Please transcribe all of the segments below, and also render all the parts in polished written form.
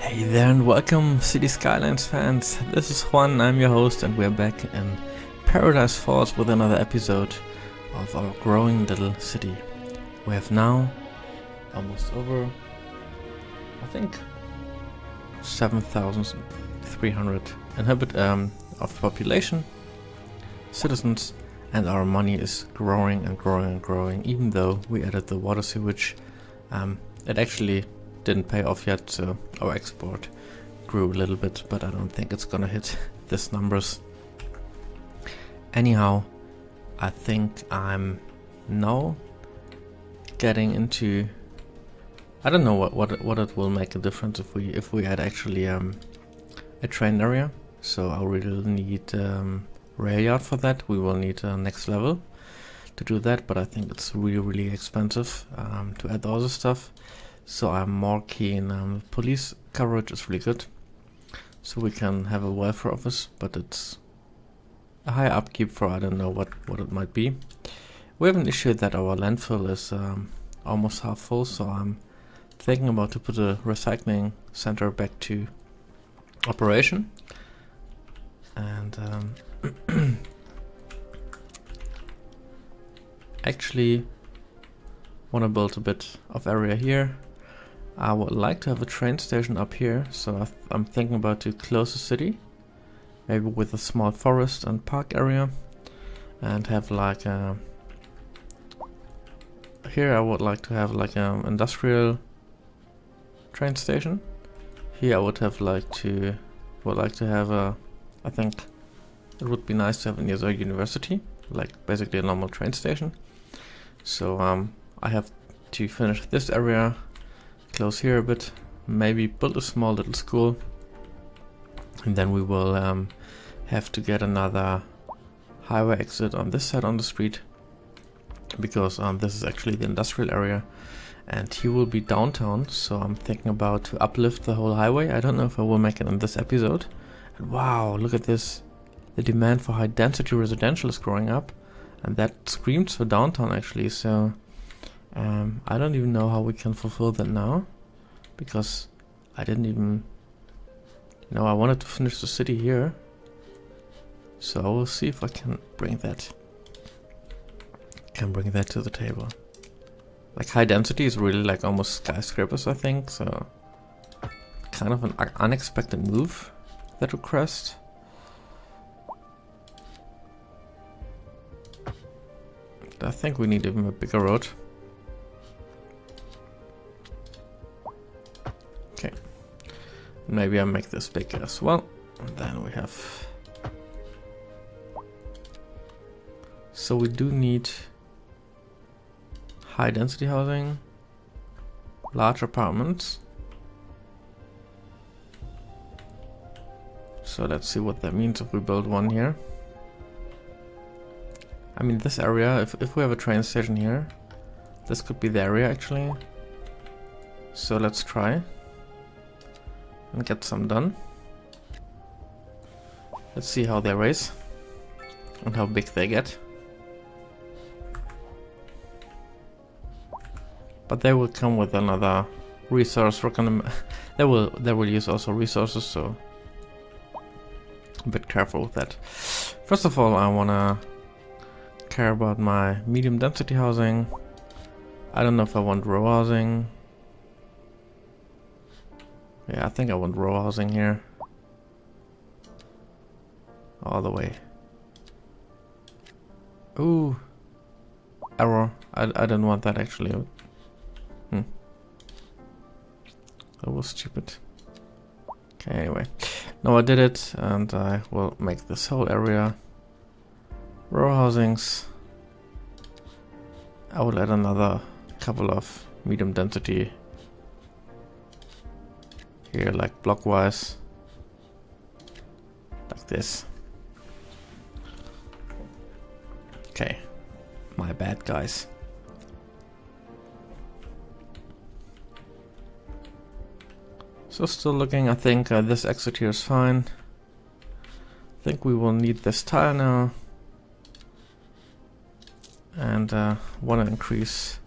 Hey there and welcome, City Skylines fans. This is Juan, I'm your host, and we're back in Paradise Falls with another episode of our growing little city. We have now almost over, I think, 7,300 of population, citizens, and our money is growing and growing and growing, even though we added the water sewage. It actually didn't pay off yet, so our export grew a little bit, but I don't think it's gonna hit these numbers. Anyhow, I think I'm now getting into, I don't know what it will make a difference if we add actually a train area. So I will need rail yard for that. We will need next level to do that, but I think it's really expensive to add all this stuff. So I'm more keen. Police coverage is really good, so we can have a welfare office, but it's a high upkeep for I don't know what it might be. We have an issue that our landfill is almost half full, so I'm thinking about to put a recycling center back to operation. And actually want to build a bit of area here. I would like to have a train station up here, so I'm thinking about to close the city, maybe with a small forest and park area, and have like a, here I would like to have like an industrial train station. Here I would like to have a, I think it would be nice to have near the university, like basically a normal train station. So I have to finish this area, close here a bit, maybe build a small little school, and then we will have to get another highway exit on this side on the street, because this is actually the industrial area and he will be downtown. So I'm thinking about to uplift the whole highway. I don't know if I will make it in this episode. And wow, look at this, the demand for high density residential is growing up, and that screams for downtown actually. So I don't even know how we can fulfill that now, because I didn't even know I wanted to finish the city here. So I will see if I can bring that to the table. Like high density is really like almost skyscrapers, I think. So kind of an unexpected move, that request. I think we need even a bigger road. Okay, maybe I make this big as well. And then we have, so we do need high density housing, large apartments. So let's see what that means if we build one here. I mean, this area, if we have a train station here, this could be the area actually. So let's try and get some done. Let's see how they raise and how big they get. But they will come with another resource. They will use also resources, so a bit careful with that. First of all, I wanna care about my medium density housing. I don't know if I want row housing. Yeah, I think I want row housing here. All the way. Ooh. Error. I didn't want that actually. That was stupid. Okay, anyway. No, I did it, and I will make this whole area row housings. I will add another couple of medium density here, like blockwise, like this. Okay, my bad, guys. So still looking, I think this exit here is fine. I think we will need this tile now. And want to increase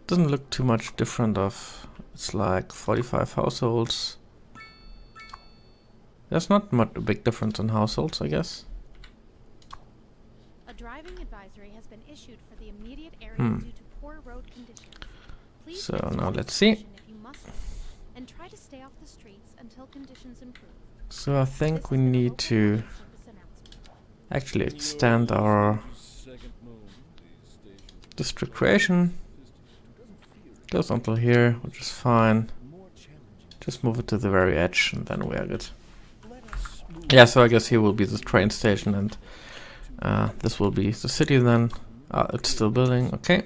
Doesn't look too much different of, it's like 45 households. There's not much a big difference in households, I guess. A driving advisory has been issued for the immediate area due to poor road conditions. Please So exit now the let's see. station if you must, and try to stay off the streets until conditions improve. So I think This we has been a need local to public service announcement. actually extend our district creation. Goes until here, which is fine. Just move it to the very edge and then we are good. Yeah, so I guess here will be the train station and this will be the city then. It's still building, okay.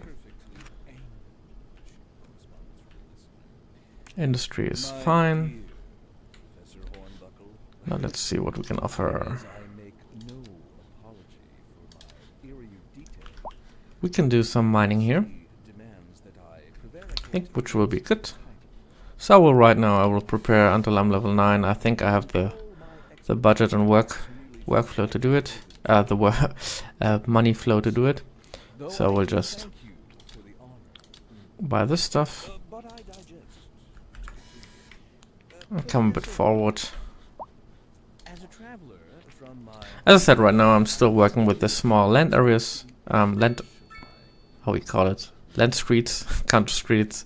Industry is fine. Now let's see what we can offer. We can do some mining here. I think which will be good. So well, right now I will prepare until I'm level 9. I think I have the budget and workflow to do it. Money flow to do it. So we'll just buy this stuff. I'll come a bit forward. As I said, right now I'm still working with the small land areas. How we call it? Land streets, counter streets.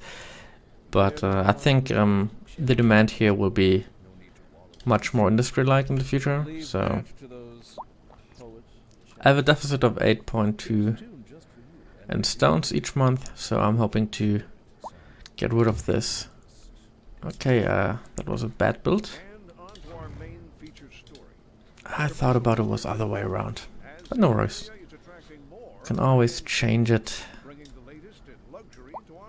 But I think the demand here will be much more industry-like in the future. So I have a deficit of 8.2 in stones each month. So I'm hoping to get rid of this. Okay, that was a bad build. I thought about it was other way around, but no worries. Can always change it.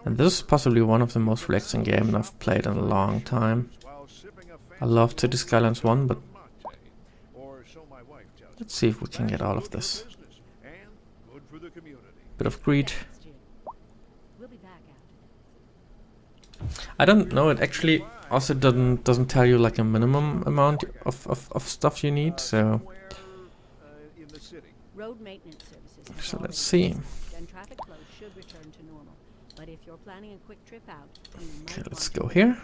And this is possibly one of the most relaxing games I've played in a long time. I loved City Skylines 1, but let's see if we can get all of this. Bit of greed. I don't know, it actually also doesn't tell you like a minimum amount of stuff you need, so let's see. Okay, let's go here.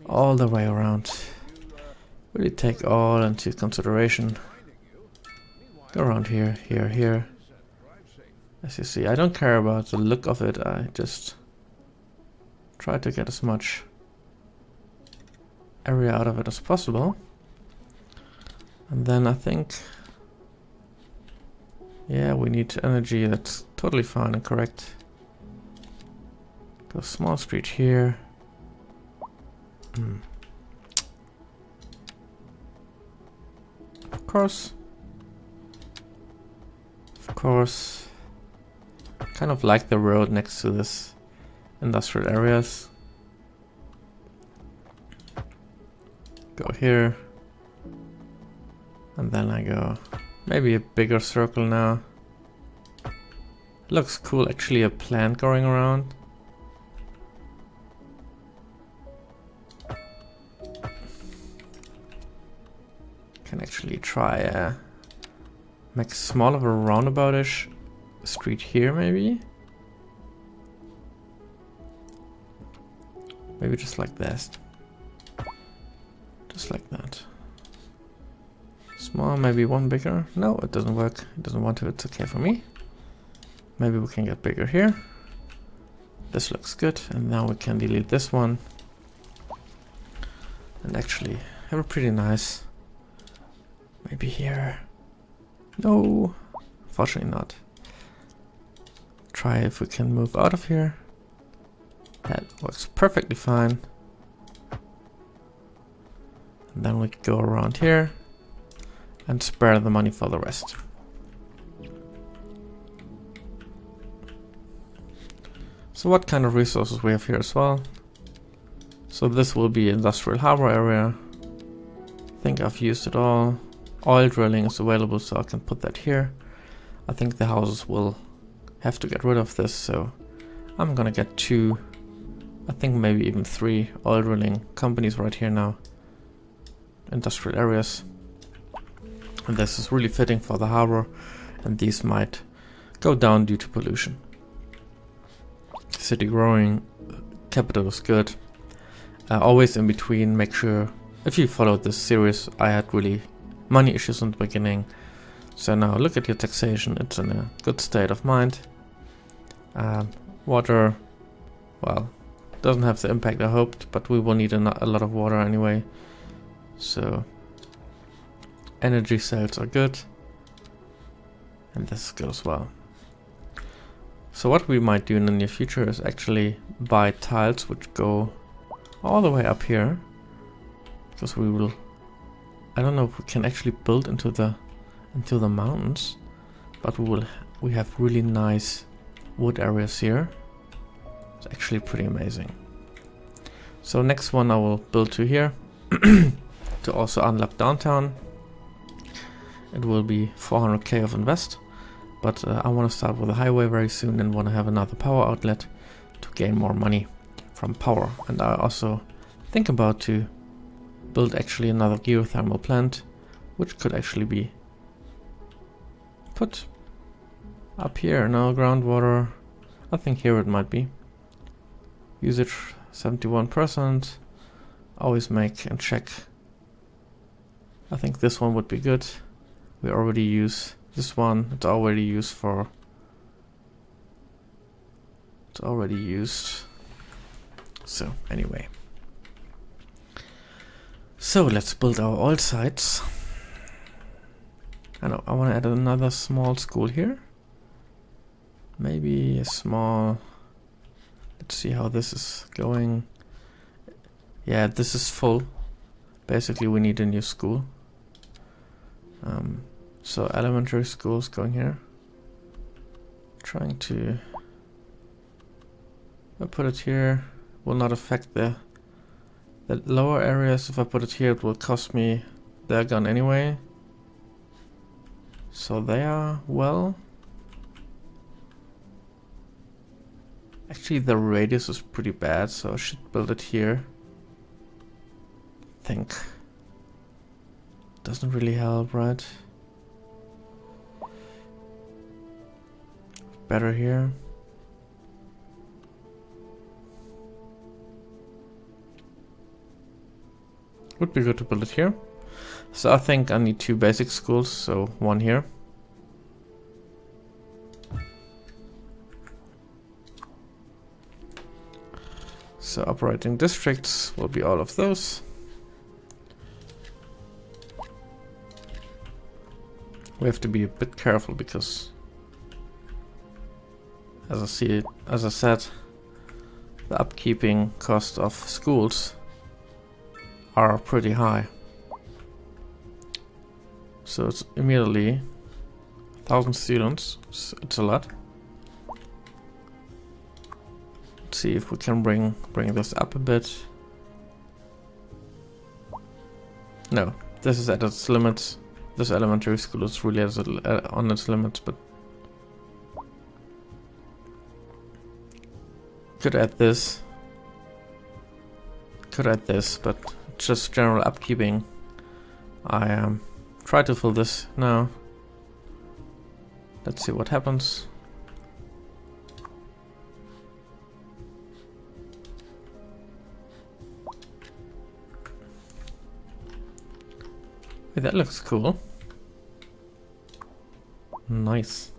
All the way around. Really take all into consideration. Go around here, here, here. As you see, I don't care about the look of it, I just try to get as much area out of it as possible. And then I think, yeah, we need energy. That's totally fine and correct. Go small street here. Of course. Of course. Kind of like the road next to this industrial areas. Go here. And then I go maybe a bigger circle now. Looks cool, actually a plant going around. Can actually try make small of a roundabout-ish street here maybe. Maybe just like this. Just like that. Small, maybe one bigger. No, it doesn't work. It doesn't want to. It's okay for me. Maybe we can get bigger here. This looks good. And now we can delete this one. And actually have a pretty nice. Maybe here. No. Fortunately not. Try if we can move out of here. That works perfectly fine. And then we go around here and spare the money for the rest. So what kind of resources we have here as well? So this will be industrial harbor area. I think I've used it all. Oil drilling is available, so I can put that here. I think the houses will have to get rid of this, so I'm gonna get 2, I think maybe even 3 oil drilling companies right here now. Industrial areas. And this is really fitting for the harbor, and these might go down due to pollution. city growing, capital is good. Always in between, make sure, if you followed this series, I had really money issues in the beginning. So now look at your taxation, it's in a good state of mind. Water, well, doesn't have the impact I hoped, but we will need a lot of water anyway. So energy sales are good. And this is good as well. So what we might do in the near future is actually buy tiles which go all the way up here. Because we will, I don't know if we can actually build into the mountains, but we have really nice wood areas here. It's actually pretty amazing. So next one I will build to here to also unlock downtown. It will be 400k of invest, but I want to start with a highway very soon and want to have another power outlet to gain more money from power. And I also think about to build actually another geothermal plant, which could actually be put up here. Now groundwater, I think here it might be. Usage 71%. Always make and check. I think this one would be good. We already use this one. It's already used for. It's already used. So anyway. So let's build our oil sites. I know I want to add another small school here. Maybe a small. Let's see how this is going. Yeah, this is full. Basically, we need a new school. So elementary schools going here. Trying to. If I put it here, will not affect the lower areas. If I put it here, it will cost me their gun anyway. So they are well. Actually, the radius is pretty bad, so I should build it here. Think. Doesn't really help, right? Better here. Would be good to build it here. So I think I need 2 basic schools, so 1 here. So operating districts will be all of those. We have to be a bit careful because, as I said, the upkeeping cost of schools are pretty high. So it's immediately 1,000 students. It's a lot. Let's see if we can bring this up a bit. No, this is at its limits. This elementary school is really on its limits, but could add this. Could add this, but just general upkeeping. I try to fill this now. Let's see what happens. Hey, that looks cool. Nice.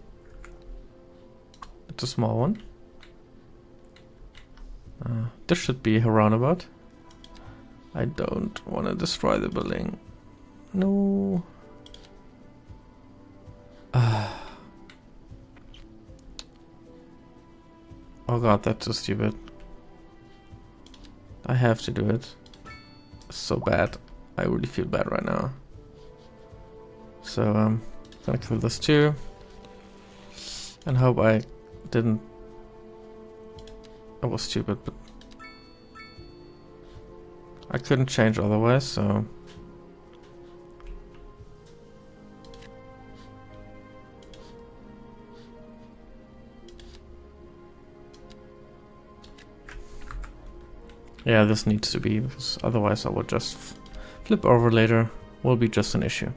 It's a small one. This should be a roundabout. I don't want to destroy the building. No. Oh god, that's so stupid. I have to do it. It's so bad. I really feel bad right now. So I'm gonna kill this too. And hope I didn't. I was stupid, but I couldn't change otherwise, so. Yeah, this needs to be, because otherwise I would just flip over later. Will be just an issue.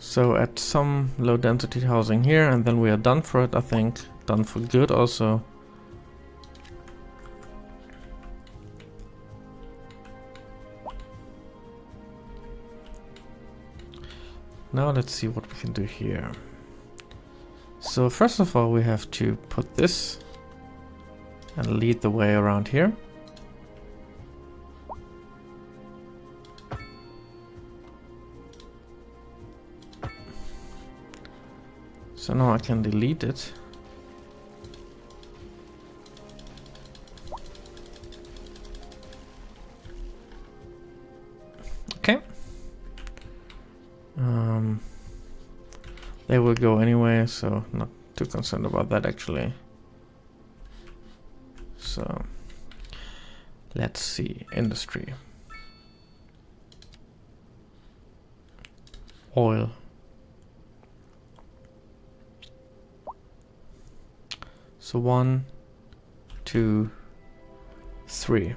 So add some low density housing here, and then we are done for it, I think. Done for good also. Now let's see what we can do here. So first of all, we have to put this and lead the way around here. So now I can delete it. Okay. They will go anyway, so not too concerned about that actually. So let's see, industry. Oil. So 1, 2, 3.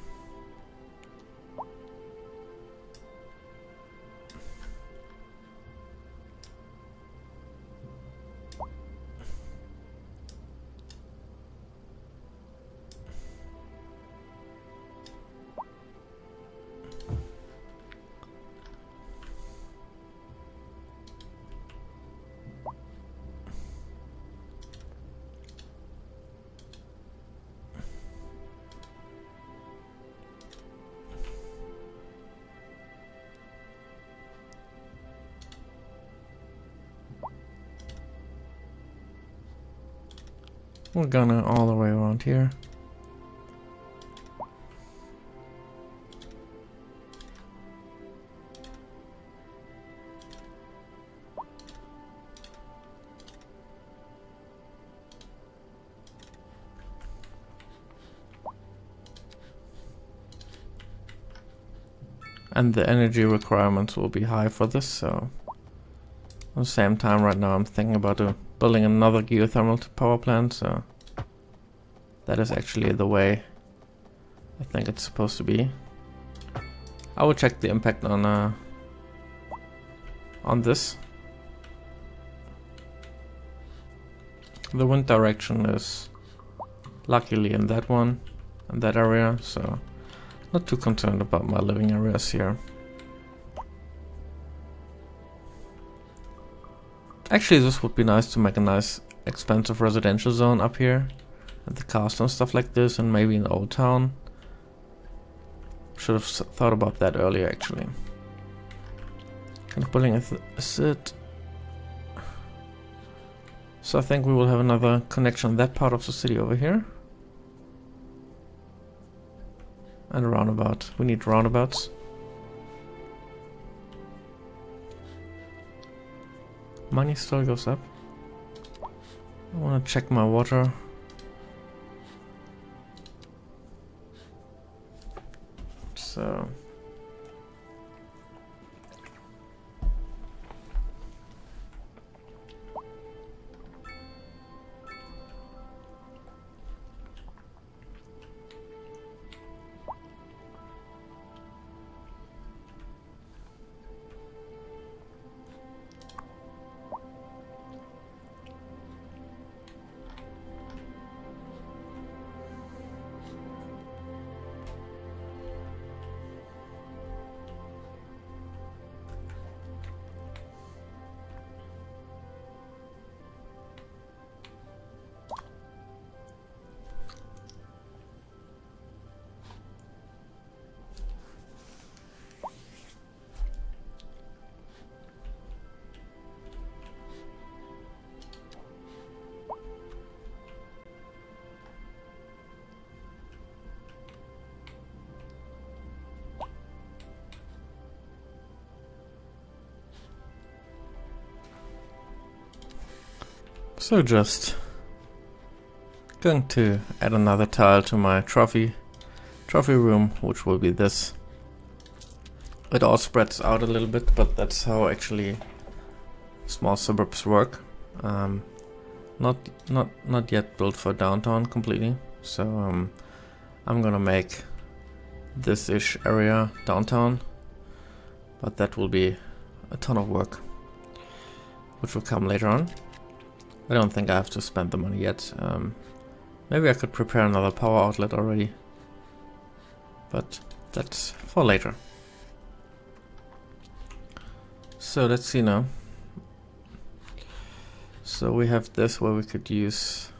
We're gonna all the way around here. And the energy requirements will be high for this, so at the same time right now I'm thinking about building another geothermal power plant, so that is actually the way I think it's supposed to be. I will check the impact on this. The wind direction is luckily in that one, in that area, so not too concerned about my living areas here. Actually, this would be nice to make a nice expensive residential zone up here at the castle and stuff like this, and maybe in the old town. Should have thought about that earlier actually. Kind of building a sit. So I think we will have another connection on that part of the city over here. And a roundabout. We need roundabouts. Money still goes up. I want to check my water. So just going to add another tile to my trophy room, which will be this. It all spreads out a little bit, but that's how actually small suburbs work. Not yet built for downtown completely, so I'm gonna make this-ish area downtown, but that will be a ton of work. which will come later on. I don't think I have to spend the money yet. Maybe I could prepare another power outlet already, but that's for later. So let's see now. So we have this where we could use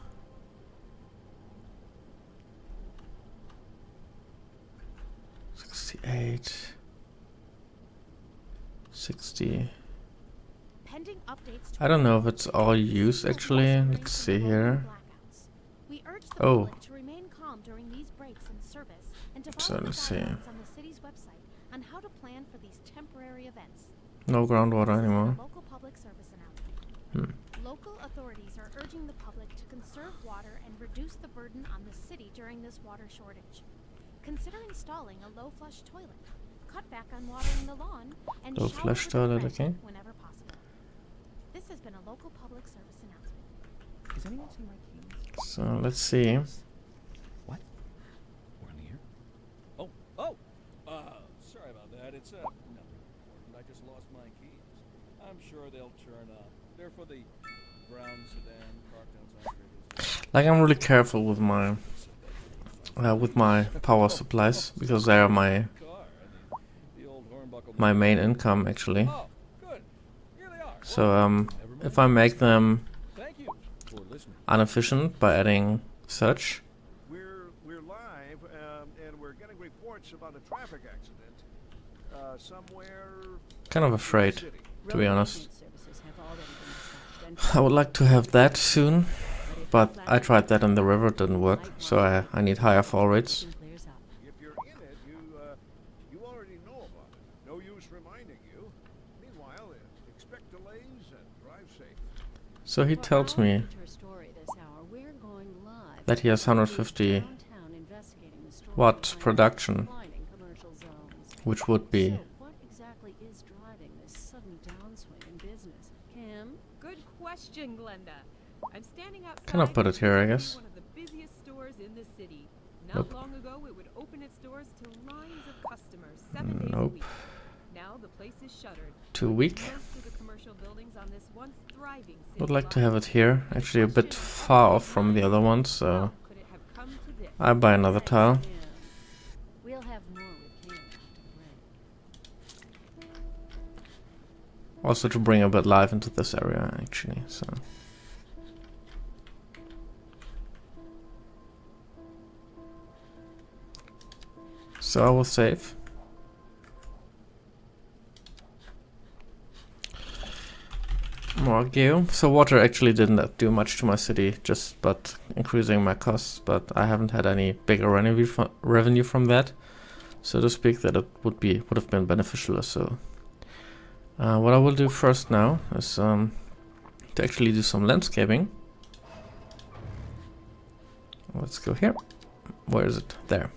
68, 60. I don't know if it's all used actually. Let's see here. Oh. So let's see. No groundwater anymore. Local authorities are urging the public to conserve water and reduce the burden on the city during this water shortage. Consider installing a low flush toilet. Cut back on watering the lawn and Low flush toilet, okay. Whenever possible. This has been a local public service announcement. Has anyone seen my keys? So let's see. What? We're in here? Oh, sorry about that. It's nothing important. I just lost my keys. I'm sure they'll turn up. They're for the brown sedan parked outside. Like, I'm really careful with my power supplies because they are my main income actually. Oh, good. Here they are. So if I make them inefficient by adding such, We're live, and we're getting reports about a traffic accident somewhere. kind of afraid, to be honest. I would like to have that soon, but I tried that in the river, it didn't work, so I need higher fall rates. If you're in it, you already know about it. No use reminding you. Meanwhile, expect delays and drive safe. So he tells me that he has 150 watt production, which would be Question, Glenda. I'm standing outside. Can I put it here, I guess? One of the busiest stores in the city. Nope. Not long ago, it would open its doors to lines of customers 7 days a Nope. week. Now the place is shuttered. too weak. Most of the commercial buildings on this once thriving city Would like to block. have it here, actually a bit far off from the other ones, so Could it have come to this? I buy another tile. We'll have more with him after break. Also to bring a bit life into this area actually, so. So I will save. More geo. So water actually didn't do much to my city, just but increasing my costs, but I haven't had any bigger revenue from that, so to speak, that it would have been beneficial. So what I will do first now is to actually do some landscaping. Let's go here. Where is it? There.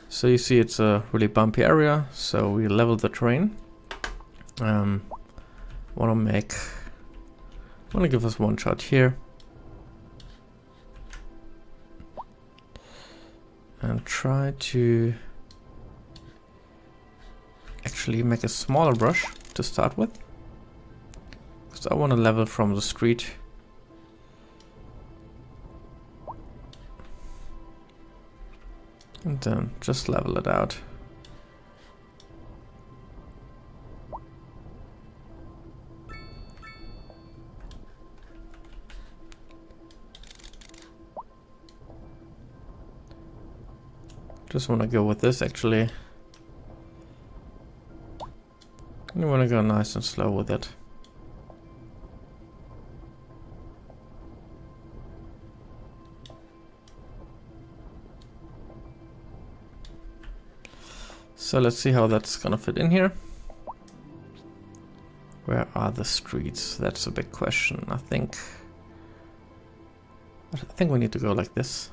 So you see it's a really bumpy area, so we level the terrain. Want to give us one shot here. And try to actually make a smaller brush to start with. Because I want to level from the street. And then just level it out. Just want to go with this actually. You want to go nice and slow with it. So let's see how that's gonna fit in here. Where are the streets? That's a big question. I think we need to go like this.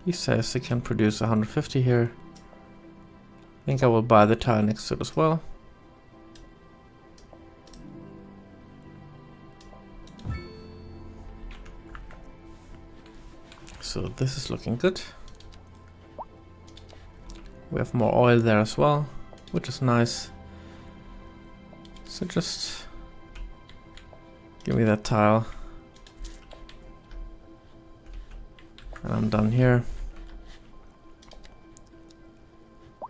He says he can produce 150 here. I think I will buy the tile next to it as well. So this is looking good. We have more oil there as well, which is nice. So just give me that tile. And I'm done here.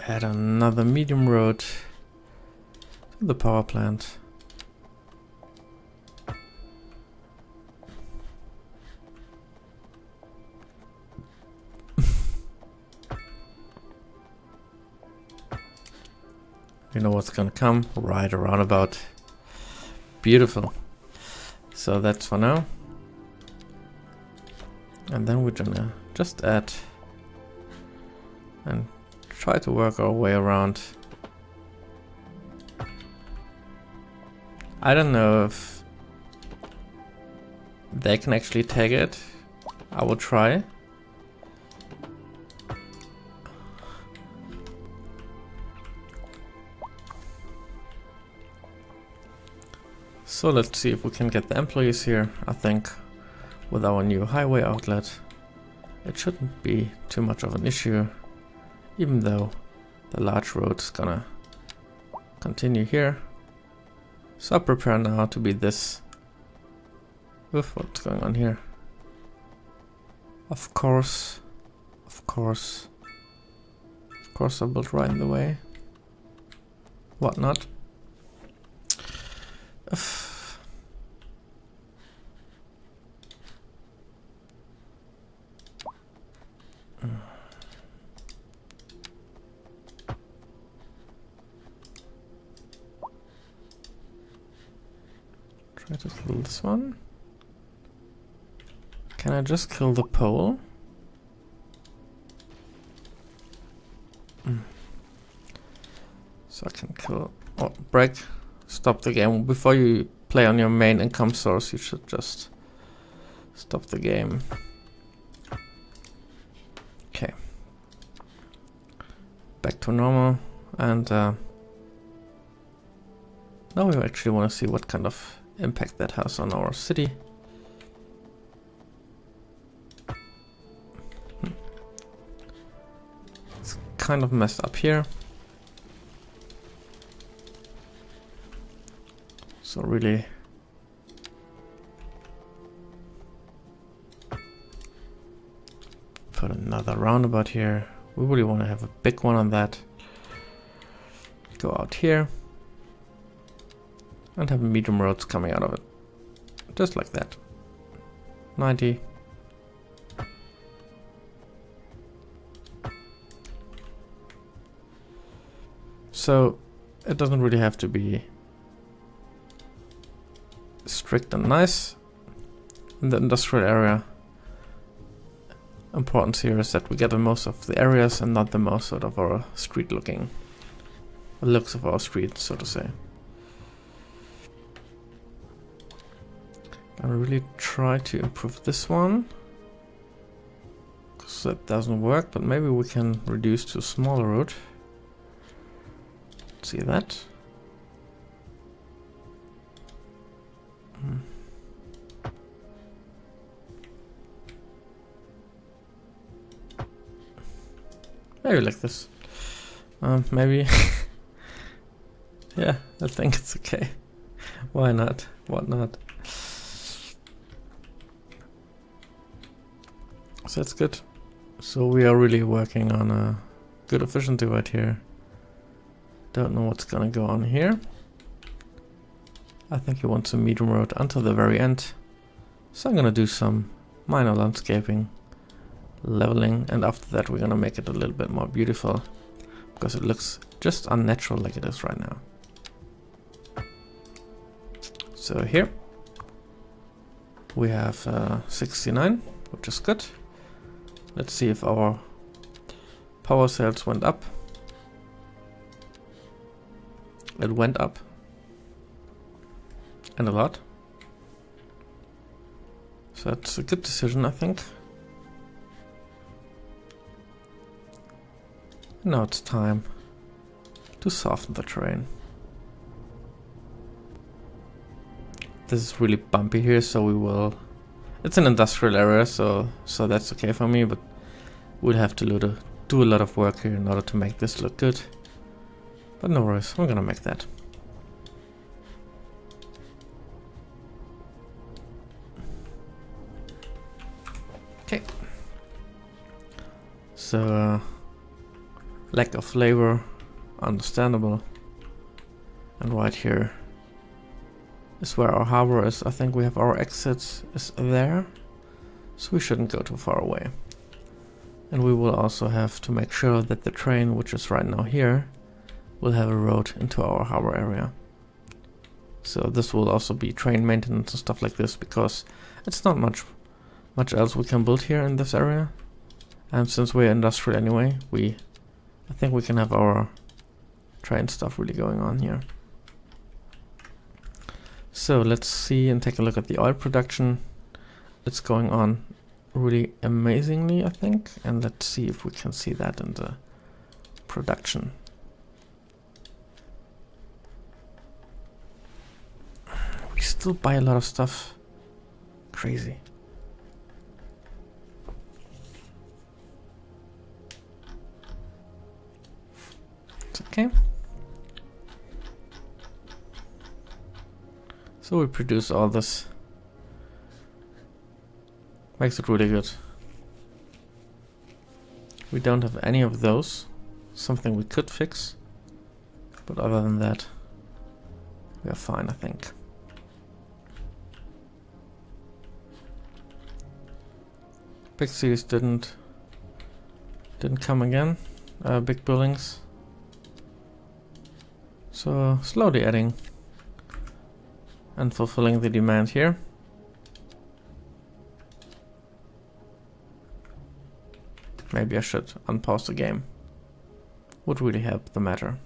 Add another medium road to the power plant. You know what's gonna come right around about. Beautiful. So that's for now. And then we're gonna just add and try to work our way around. I don't know if they can actually tag it. I will try. So let's see if we can get the employees here. I think with our new highway outlet, it shouldn't be too much of an issue, even though the large road is gonna continue here. So I prepare now to be this. Oof, what's going on here? Of course, I built right in the way. Whatnot. Try to kill this one. Can I just kill the pole? So I can kill... Oh, break. Stop the game. Before you play on your main income source, you should just stop the game. Okay. Back to normal. And now we actually want to see what kind of impact that has on our city. It's kind of messed up here. So really put another roundabout here. We really want to have a big one on that. Go out here and have medium roads coming out of it. Just like that. 90. So it doesn't really have to be strict and nice in the industrial area. Important here is that we get the most of the areas and not the most out of our street looking. The looks of our street, so to say. I really try to improve this one, because that doesn't work, but maybe we can reduce to a smaller road. See that? Maybe like this. Maybe. Yeah, I think it's okay. Why not? What not? So that's good. So we are really working on a good efficiency right here. Don't know what's gonna go on here. I think he wants a medium road until the very end. So I'm gonna do some minor landscaping, leveling, and after that we're gonna make it a little bit more beautiful, because it looks just unnatural like it is right now. So here we have 69, which is good. Let's see if our power sales went up. It went up. And a lot. So that's a good decision, I think. Now it's time to soften the terrain. This is really bumpy here, so we will... It's an industrial area, so that's okay for me, but we'll have to do a lot of work here in order to make this look good. But no worries, we're gonna make that. So lack of labor, understandable. And right here is where our harbor is. I think we have our exit is there, so we shouldn't go too far away. And we will also have to make sure that the train, which is right now here, will have a road into our harbor area. So this will also be train maintenance and stuff like this, because it's not much else we can build here in this area. And since we're industrial anyway, I think we can have our train stuff really going on here. So let's see and take a look at the oil production. It's going on really amazingly, I think. And let's see if we can see that in the production. We still buy a lot of stuff. Crazy. It's okay. So we produce all this. Makes it really good. We don't have any of those. Something we could fix. But other than that, we are fine, I think. Big cities didn't come again. Big buildings. So slowly adding and fulfilling the demand here. Maybe I should unpause the game. Would really help the matter.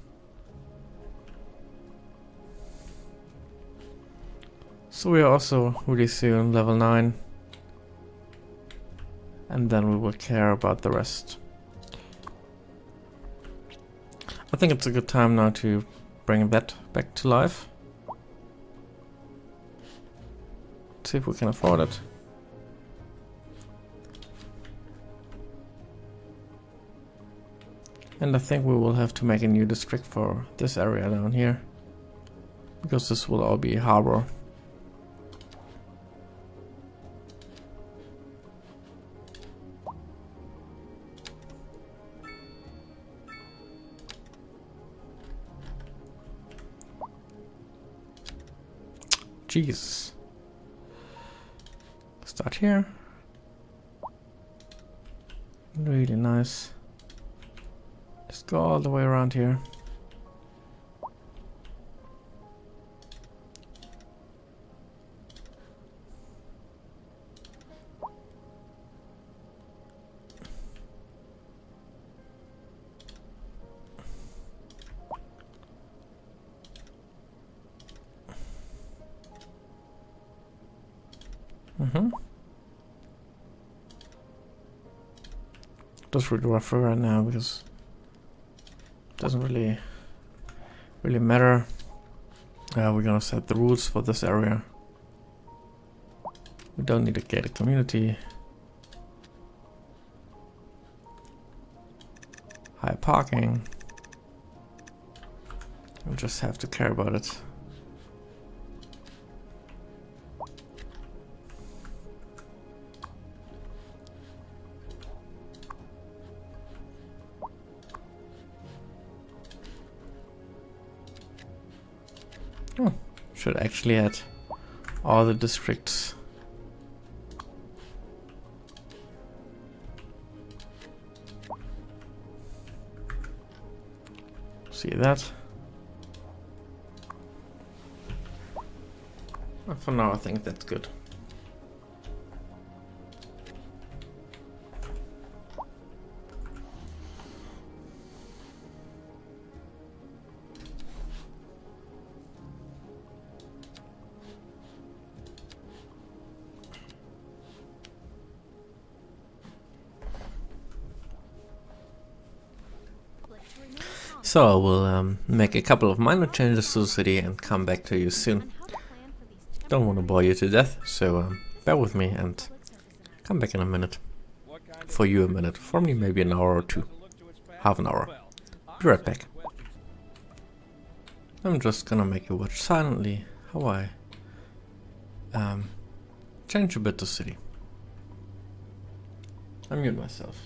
So we are also really soon level 9. And then we will care about the rest. I think it's a good time now to bring that back to life. See if we can afford it. And I think we will have to make a new district for this area down here, because this will all be harbor. Jesus. Start here. Really nice. Just go all the way around here. Just really rough right now because it doesn't really matter. We're gonna set the rules for this area. We don't need a gated community. High parking. We just have to care about it. Oh, should actually add all the districts. See that? But for now, I think that's good. So I will make a couple of minor changes to the city and come back to you soon. Don't want to bore you to death, so bear with me and come back in a minute. For you a minute, for me maybe an hour or two. Half an hour. Be right back. I'm just gonna make you watch silently how I change a bit the city. I mute myself.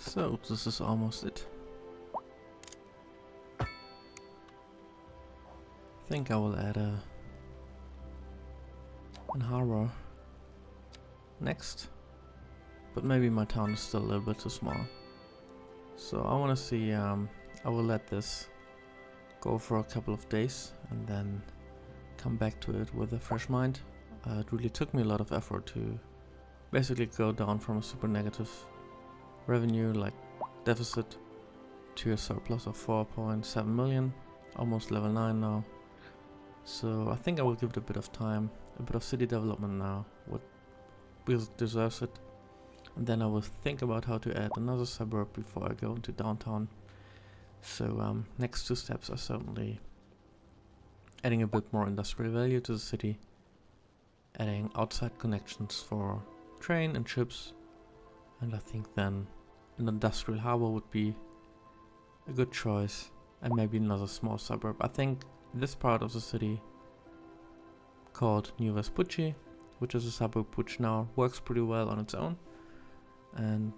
So this is almost it. I think I will add an harbor next, but maybe my town is still a little bit too small. So I want to see, I will let this go for a couple of days and then come back to it with a fresh mind. It really took me a lot of effort to basically go down from a super negative revenue, like deficit, to a surplus of 4.7 million, almost level 9 now. So I think I will give it a bit of time, a bit of city development now, because it deserves it. And then I will think about how to add another suburb before I go into downtown. So next two steps are certainly adding a bit more industrial value to the city, adding outside connections for train and ships, and I think then an industrial harbor would be a good choice, and maybe another small suburb. I think this part of the city, called New Vespucci, which is a suburb which now works pretty well on its own, and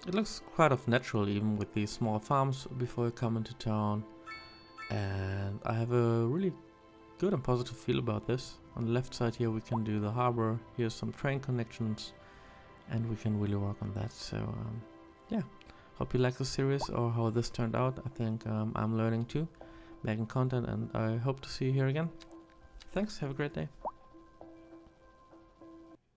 it looks quite of natural even with these small farms before you come into town, and I have a really good and positive feel about this. On the left side here we can do the harbor, here's some train connections, and we can really work on that. So yeah, hope you like the series or how this turned out. I think I'm learning too, making content, and I hope to see you here again. Thanks, have a great day.